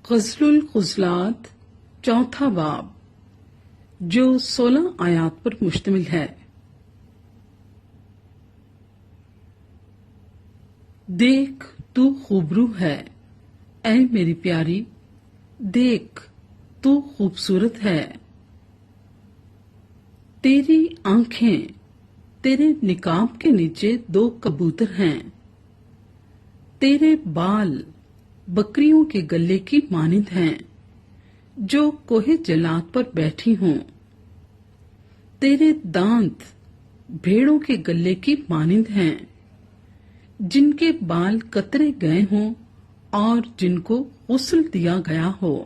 غزل الغزلات چوتھا باب جو 16 آیات پر مشتمل ہے۔ دیکھ تو خوبرو ہے اے میری پیاری، دیکھ تو خوبصورت ہے۔ تیری آنکھیں تیرے نقاب کے نیچے 2 کبوتر ہیں، تیرے بال بکریوں کے گلے کی مانند ہیں جو کوہ جلات پر بیٹھی ہوں، تیرے دانت بھیڑوں کے گلے کی مانند ہیں جن کے بال کترے گئے ہوں اور جن کو غسل دیا گیا ہو،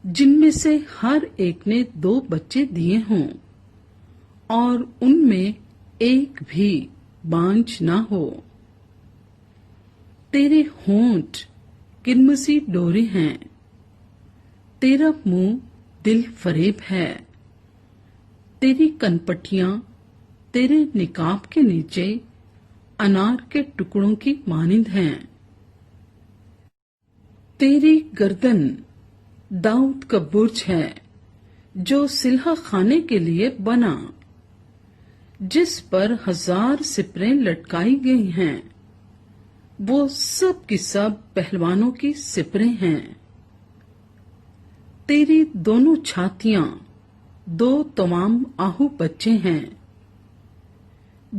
جن میں سے ہر ایک نے 2 بچے دیے ہوں اور ان میں ایک بھی بانجھ نہ ہو۔ تیرے ہونٹ قرمزی ڈورے ہیں، تیرا منہ دل فریب ہے، تیری کنپٹیاں تیرے نقاب کے نیچے انار کے ٹکڑوں کی مانند ہیں۔ تیری گردن داؤد کا برج ہے جو صلح خانے کے لیے بنا، جس پر 1000 سپریں لٹکائی گئی ہیں، وہ سب کی سب پہلوانوں کی سپریں ہیں۔ تیری دونوں چھاتیاں 2 تمام آہو بچے ہیں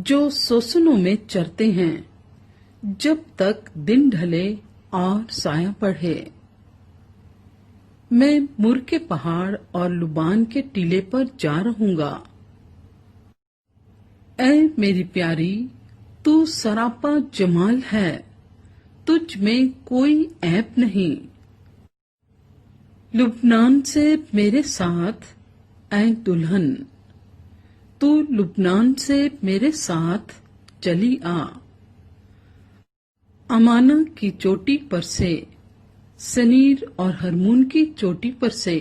جو سوسنوں میں چرتے ہیں جب تک دن ڈھلے اور سایہ پڑے۔ میں مر کے پہاڑ اور لبان کے ٹیلے پر جا رہوں گا۔ اے میری پیاری، تو سراپا جمال ہے، تجھ میں کوئی عیب نہیں۔ لبنان سے میرے ساتھ اے دلہن، تو لبنان سے میرے ساتھ چلی آ۔ امانہ کی چوٹی پر سے، سنیر اور ہرمون کی چوٹی پر سے،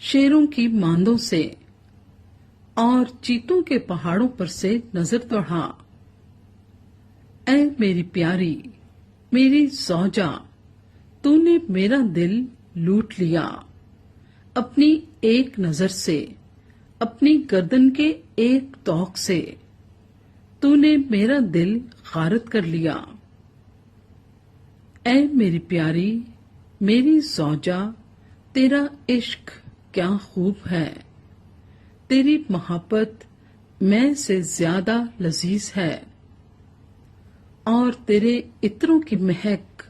شیروں کی ماندوں سے اور چیتوں کے پہاڑوں پر سے نظر دوڑا۔ اے میری پیاری، میری زوجہ، تو نے میرا دل لوٹ لیا اپنی ایک نظر سے، اپنی گردن کے ایک طوق سے تو نے میرا دل غارت کر لیا۔ اے میری پیاری، میری زوجہ، تیرا عشق کیا خوب ہے، تیری محبت میں سے زیادہ لذیذ ہے اور تیرے عطروں کی مہک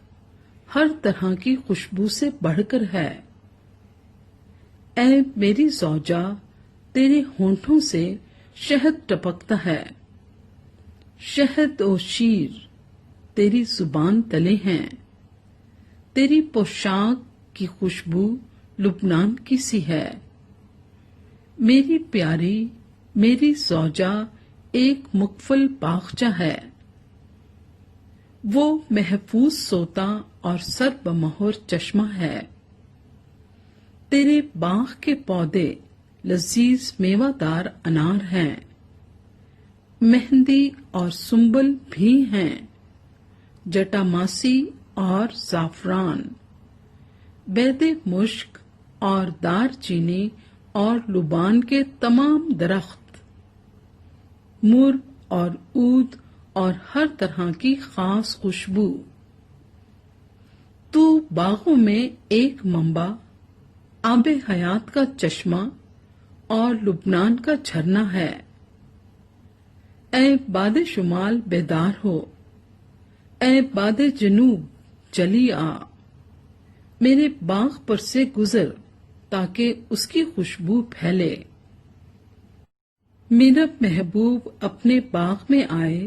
ہر طرح کی خوشبو سے بڑھ کر ہے۔ اے میری زوجہ، تیرے ہونٹوں سے شہد ٹپکتا ہے، شہد و شیر تیری زبان تلے ہیں، تیری پوشاک کی خوشبو لبنان کی سی ہے۔ میری پیاری، میری زوجہ ایک مقفل باغچہ ہے، وہ محفوظ سوتا اور سر بمہر چشمہ ہے۔ تیرے باغ کے پودے لذیذ میوہ دار انار ہیں، مہندی اور سنبل بھی ہیں، جٹاماسی اور زعفران، بید مشک اور دار چینی اور لبان کے تمام درخت، مر اور عود اور ہر طرح کی خاص خوشبو۔ تو باغوں میں ایک منبع، آب حیات کا چشمہ اور لبنان کا جھرنا ہے۔ اے باد شمال بیدار ہو، اے باد جنوب چلی آ، میرے باغ پر سے گزر تاکہ اس کی خوشبو پھیلے۔ میرا محبوب اپنے باغ میں آئے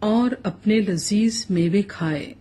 اور اپنے لذیذ میوے کھائے۔